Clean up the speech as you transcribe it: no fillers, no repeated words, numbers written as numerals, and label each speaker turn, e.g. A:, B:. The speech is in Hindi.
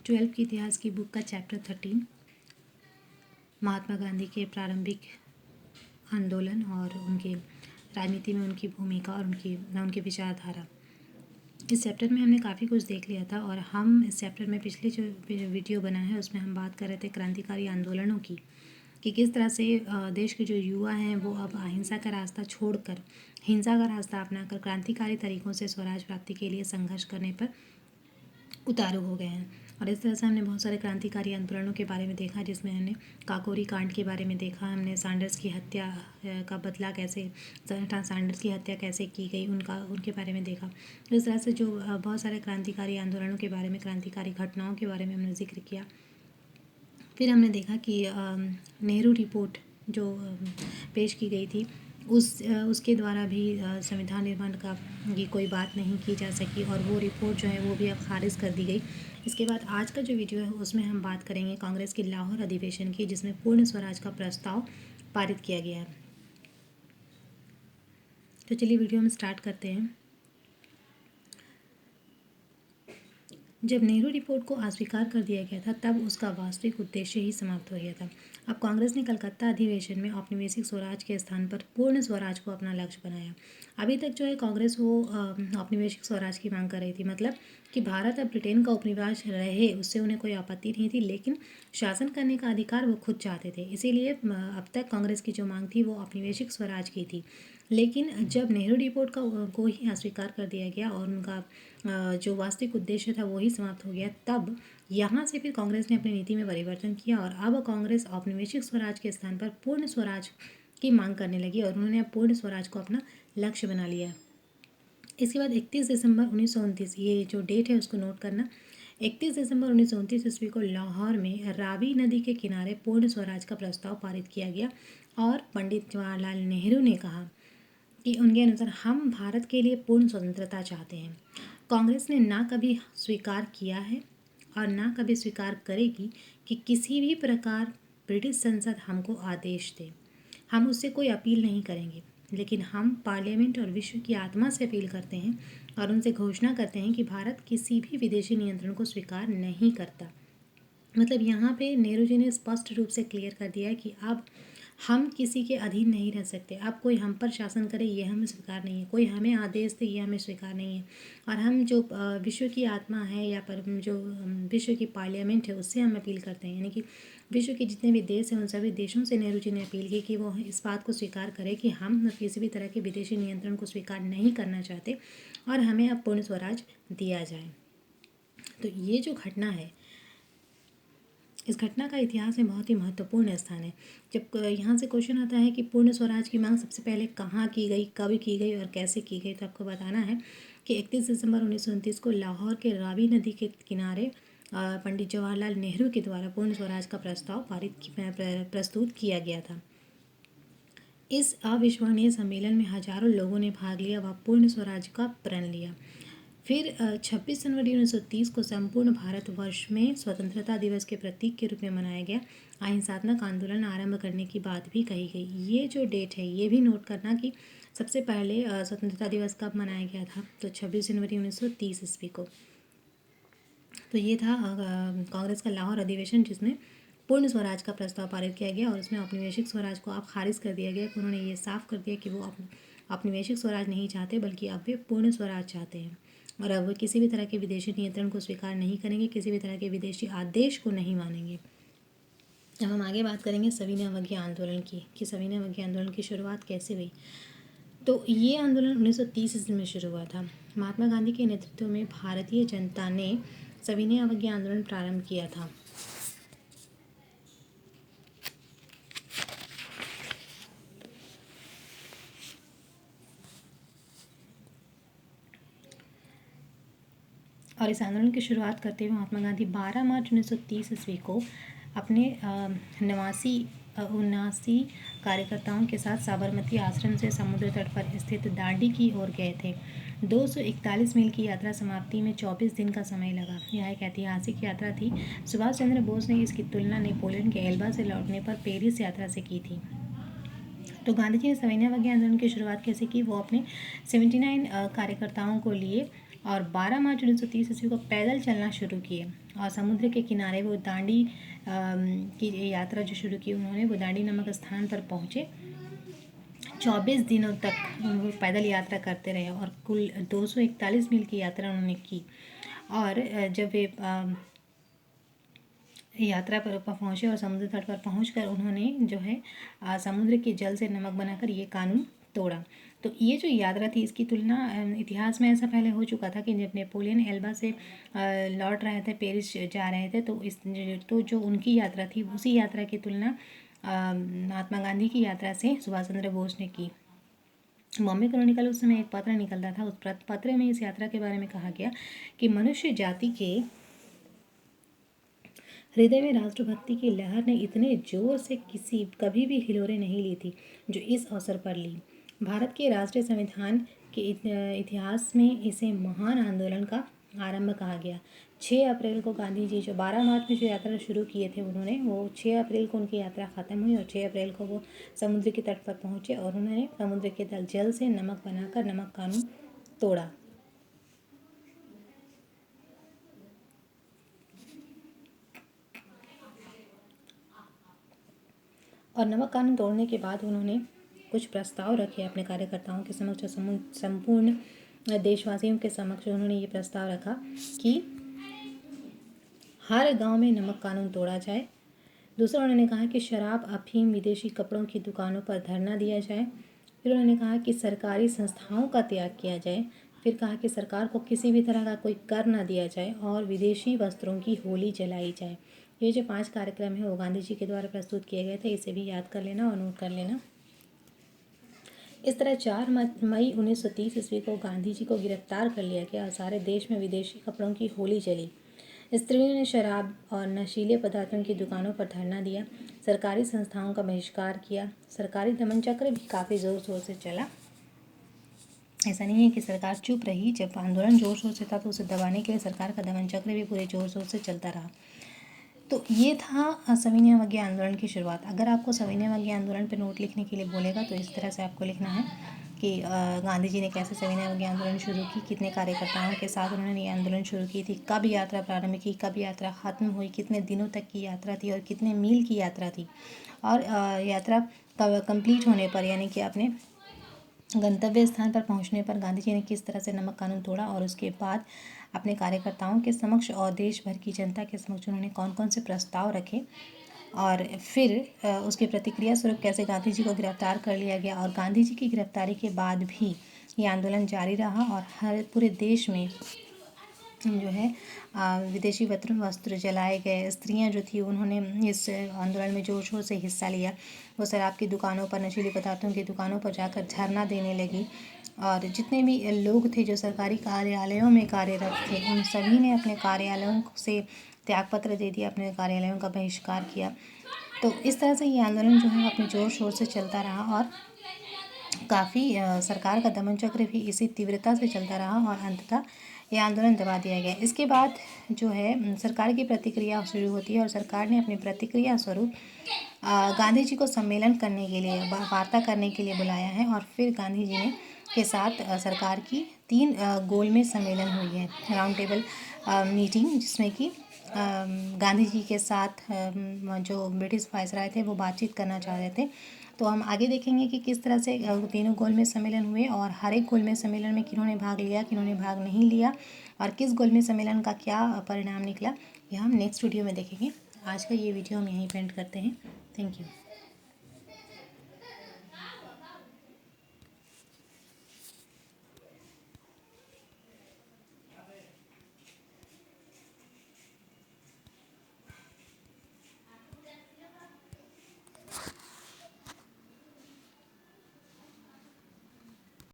A: 12 की इतिहास की बुक का चैप्टर 13 महात्मा गांधी के प्रारंभिक आंदोलन और उनके राजनीति में उनकी भूमिका और उनकी विचारधारा। इस चैप्टर में हमने काफ़ी कुछ देख लिया था और हम इस चैप्टर में पिछले जो वीडियो बना है उसमें हम बात कर रहे थे क्रांतिकारी आंदोलनों की, कि किस तरह से देश के जो युवा हैं वो अब अहिंसा का रास्ता छोड़कर हिंसा का रास्ता अपनाकर क्रांतिकारी तरीक़ों से स्वराज प्राप्ति के लिए संघर्ष करने पर उतारू हो गए हैं। और इस तरह से हमने बहुत सारे क्रांतिकारी आंदोलनों के बारे में देखा, जिसमें हमने काकोरी कांड के बारे में देखा, हमने सैंडर्स की हत्या का बदला कैसे सैंडर्स की हत्या कैसे की गई उनके बारे में देखा। इस तरह से जो बहुत सारे क्रांतिकारी आंदोलनों के बारे में, क्रांतिकारी घटनाओं के बारे में हमने जिक्र किया। फिर हमने देखा कि नेहरू रिपोर्ट जो पेश की गई थी उसके द्वारा भी संविधान निर्माण की कोई बात नहीं की जा सकी और वो रिपोर्ट जो है वो भी अब खारिज कर दी गई। इसके बाद आज का जो वीडियो है उसमें हम बात करेंगे कांग्रेस के लाहौर अधिवेशन की, जिसमें पूर्ण स्वराज का प्रस्ताव पारित किया गया है। तो चलिए वीडियो में स्टार्ट करते हैं। जब नेहरू रिपोर्ट को अस्वीकार कर दिया गया था तब उसका वास्तविक उद्देश्य ही समाप्त हो गया था। अब कांग्रेस ने कलकत्ता अधिवेशन में औपनिवेशिक स्वराज के स्थान पर पूर्ण स्वराज को अपना लक्ष्य बनाया। अभी तक जो है कांग्रेस वो औपनिवेशिक स्वराज की मांग कर रही थी, मतलब कि भारत अब ब्रिटेन का उपनिवेश रहे, उससे उन्हें कोई आपत्ति नहीं थी, लेकिन शासन करने का अधिकार वो खुद चाहते थे। इसीलिए अब तक कांग्रेस की जो मांग थी वो औपनिवेशिक स्वराज की थी। लेकिन जब नेहरू रिपोर्ट को ही अस्वीकार कर दिया गया और उनका जो वास्तविक उद्देश्य था वो ही समाप्त हो गया, तब यहाँ से फिर कांग्रेस ने अपनी नीति में परिवर्तन किया और अब कांग्रेस औपनिवेशिक स्वराज के स्थान पर पूर्ण स्वराज की मांग करने लगी और उन्होंने अब पूर्ण स्वराज को अपना लक्ष्य बना लिया। इसके बाद 31 दिसंबर 1929, ये जो डेट है उसको नोट करना, 31 दिसंबर 1929 ईस्वी को लाहौर में रावी नदी के किनारे पूर्ण स्वराज का प्रस्ताव पारित किया गया और पंडित जवाहरलाल नेहरू ने कहा कि उनके अनुसार हम भारत के लिए पूर्ण स्वतंत्रता चाहते हैं। कांग्रेस ने ना कभी स्वीकार किया है और ना कभी स्वीकार करेगी कि किसी भी प्रकार ब्रिटिश संसद हमको आदेश दे। हम उससे कोई अपील नहीं करेंगे, लेकिन हम पार्लियामेंट और विश्व की आत्मा से अपील करते हैं और उनसे घोषणा करते हैं कि भारत किसी भी विदेशी नियंत्रण को स्वीकार नहीं करता। मतलब यहाँ पे नेहरू जी ने स्पष्ट रूप से क्लियर कर दिया है कि अब हम किसी के अधीन नहीं रह सकते। अब कोई हम पर शासन करे ये हमें स्वीकार नहीं है, कोई हमें आदेश दे ये हमें स्वीकार नहीं है। और हम जो विश्व की आत्मा है या पर जो विश्व की पार्लियामेंट है उससे हम अपील करते हैं, यानी कि विश्व के जितने भी देश हैं उन सभी देशों से नेहरू जी ने अपील की कि वो इस बात को स्वीकार करें कि हम किसी भी तरह के विदेशी नियंत्रण को स्वीकार नहीं करना चाहते और हमें अब पूर्ण स्वराज दिया जाए। तो ये जो घटना है, इस घटना का इतिहास में बहुत ही महत्वपूर्ण स्थान है। जब यहाँ से क्वेश्चन आता है कि पूर्ण स्वराज की मांग सबसे पहले कहाँ की गई, कब की गई और कैसे की गई, तो आपको बताना है कि 31 दिसंबर 1929 को लाहौर के रावी नदी के किनारे पंडित जवाहरलाल नेहरू के द्वारा पूर्ण स्वराज का प्रस्ताव प्रस्तुत किया गया था। इस अविश्वसनीय सम्मेलन में हजारों लोगों ने भाग लिया व पूर्ण स्वराज का प्रण लिया। फिर 26 जनवरी 1930 को संपूर्ण भारतवर्ष में स्वतंत्रता दिवस के प्रतीक के रूप में मनाया गया। अहिंसात्मक आंदोलन आरंभ करने की बात भी कही गई। ये जो डेट है ये भी नोट करना कि सबसे पहले स्वतंत्रता दिवस कब मनाया गया था, तो 26 जनवरी 1930 ईस्वी को। तो ये था कांग्रेस का लाहौर अधिवेशन, जिसमें पूर्ण स्वराज का प्रस्ताव पारित किया गया और उसमें औपनिवेशिक स्वराज को अब खारिज कर दिया गया कि उन्होंने ये साफ कर दिया कि वो औपनिवेशिक स्वराज नहीं चाहते, बल्कि अब वे पूर्ण स्वराज चाहते हैं और अब किसी भी तरह के विदेशी नियंत्रण को स्वीकार नहीं करेंगे, किसी भी तरह के विदेशी आदेश को नहीं मानेंगे। अब हम आगे बात करेंगे सविनय अवज्ञा आंदोलन की, कि सविनय अवज्ञा आंदोलन की शुरुआत कैसे हुई। तो ये आंदोलन 1930 ईस्वी में शुरू हुआ था। महात्मा गांधी के नेतृत्व में भारतीय जनता ने सविनय अवज्ञा आंदोलन प्रारंभ किया था। और इस आंदोलन की शुरुआत करते हुए महात्मा गांधी 12 मार्च 1930 ईस्वी को अपने 79 कार्यकर्ताओं के साथ साबरमती आश्रम से समुद्र तट पर स्थित दांडी की ओर गए थे। 241 मील की यात्रा समाप्ति में 24 दिन का समय लगा। यह एक ऐतिहासिक यात्रा थी। सुभाष चंद्र बोस ने इसकी तुलना नेपोलियन के एल्बा से लौटने पर पेरिस यात्रा से की थी। तो गांधी जी ने सविनय अवज्ञा आंदोलन की शुरुआत कैसे की, वो अपने 79 कार्यकर्ताओं को लिए और 12 मार्च 1930 ईस्वी को पैदल चलना शुरू किए और समुद्र के किनारे वो दांडी की यात्रा जो शुरू की उन्होंने, वो दांडी नामक स्थान पर पहुँचे। 24 दिनों तक वो पैदल यात्रा करते रहे और कुल 241 मील की यात्रा उन्होंने की। और जब वे यात्रा पर पहुँचे और समुद्र तट पर पहुँचकर उन्होंने जो है समुद्र के जल से नमक बनाकर ये कानून तोड़ा। तो ये जो यात्रा थी इसकी तुलना इतिहास में ऐसा पहले हो चुका था कि जब नेपोलियन एल्बा से लौट रहे थे, पेरिस जा रहे थे, तो जो उनकी यात्रा थी उसी यात्रा की तुलना महात्मा गांधी की यात्रा से सुभाष चंद्र बोस ने की। बॉम्बे क्रॉनिकल उस समय एक पत्र निकलता था। उस पत्र में इस यात्रा के बारे में कहा गया कि मनुष्य जाति के हृदय में राष्ट्रभक्ति की लहर ने इतने जोर से कभी भी हिलोरे नहीं ली थी जो इस अवसर पर ली। भारत के राष्ट्रीय संविधान के इतिहास में इसे महान आंदोलन का आरंभ कहा गया। 6 अप्रैल को गांधी जी जो 12 मार्च में जो यात्रा शुरू किए थे उन्होंने, वो 6 अप्रैल को उनकी यात्रा ख़त्म हुई और 6 अप्रैल को वो समुद्र के तट पर पहुँचे और उन्होंने समुद्र के जल से नमक बनाकर नमक कानून तोड़ा। और नमक कानून तोड़ने के बाद उन्होंने कुछ प्रस्ताव रखे अपने कार्यकर्ताओं के समक्ष, संपूर्ण देशवासियों के समक्ष उन्होंने ये प्रस्ताव रखा कि हर गांव में नमक कानून तोड़ा जाए। दूसरा उन्होंने कहा कि शराब, अफीम, विदेशी कपड़ों की दुकानों पर धरना दिया जाए। फिर उन्होंने कहा कि सरकारी संस्थाओं का त्याग किया जाए। फिर कहा कि सरकार को किसी भी तरह का कोई कर न दिया जाए और विदेशी वस्त्रों की होली जलाई जाए। ये जो 5 कार्यक्रम है वो गांधी जी के द्वारा प्रस्तुत किए गए थे। इसे भी याद कर लेना और नोट कर लेना। इस तरह 4 मई 1930 ईस्वी को गांधी जी को गिरफ्तार कर लिया गया और सारे देश में विदेशी कपड़ों की होली जली। स्त्रियों ने शराब और नशीले पदार्थों की दुकानों पर धरना दिया, सरकारी संस्थाओं का बहिष्कार किया। सरकारी दमन चक्र भी काफ़ी ज़ोर शोर से चला। ऐसा नहीं है कि सरकार चुप रही। जब आंदोलन जोर शोर से था तो उसे दबाने के लिए सरकार का दमन चक्र भी पूरे जोर शोर से चलता रहा। तो ये था सविनय अवज्ञा आंदोलन की शुरुआत। अगर आपको सविनय अवज्ञा आंदोलन पर नोट लिखने के लिए बोलेगा तो इस तरह से आपको लिखना है कि गांधी जी ने कैसे सविनय अवज्ञा आंदोलन शुरू की, कितने कार्यकर्ताओं के साथ उन्होंने ये आंदोलन शुरू की थी, कब यात्रा प्रारंभ की, कब यात्रा ख़त्म हुई, कितने दिनों तक की यात्रा थी और कितने मील की यात्रा थी, और यात्रा कंप्लीट होने पर यानी कि अपने गंतव्य स्थान पर पहुंचने पर गांधी जी ने किस तरह से नमक कानून तोड़ा और उसके बाद अपने कार्यकर्ताओं के समक्ष और देश भर की जनता के समक्ष उन्होंने कौन कौन से प्रस्ताव रखे और फिर उसकी प्रतिक्रिया स्वरूप कैसे गांधी जी को गिरफ्तार कर लिया गया। और गांधी जी की गिरफ्तारी के बाद भी ये आंदोलन जारी रहा और हर पूरे देश में जो है विदेशी वस्त्र जलाए गए। स्त्रियां जो थी उन्होंने इस आंदोलन में जोर शोर से हिस्सा लिया। वो शराब की दुकानों पर, नशीले पदार्थों की दुकानों पर जाकर धरना देने लगी और जितने भी लोग थे जो सरकारी कार्यालयों में कार्यरत थे उन सभी ने अपने कार्यालयों से त्यागपत्र दे दिया, अपने कार्यालयों का बहिष्कार किया। तो इस तरह से ये आंदोलन जो है अपने जोर शोर से चलता रहा और काफ़ी सरकार का दमन चक्र भी इसी तीव्रता से चलता रहा और अंततः ये आंदोलन दबा दिया गया। इसके बाद जो है सरकार की प्रतिक्रिया शुरू होती है और सरकार ने अपनी प्रतिक्रिया स्वरूप गांधी जी को सम्मेलन करने के लिए, वार्ता करने के लिए बुलाया है और फिर गांधी जी ने के साथ सरकार की 3 गोलमेज सम्मेलन हुई है, राउंड टेबल मीटिंग, जिसमें कि गांधी जी के साथ जो ब्रिटिश वायसराय थे वो बातचीत करना चाह रहे थे। तो हम आगे देखेंगे कि किस तरह से तीनों गोलमेज सम्मेलन हुए और हर एक गोलमेज सम्मेलन में किन्होंने भाग लिया, किन्होंने भाग नहीं लिया और किस गोलमेज सम्मेलन का क्या परिणाम निकला, यह हम नेक्स्ट वीडियो में देखेंगे। आज का ये वीडियो हम यहीं पे एंड करते हैं। Thank you.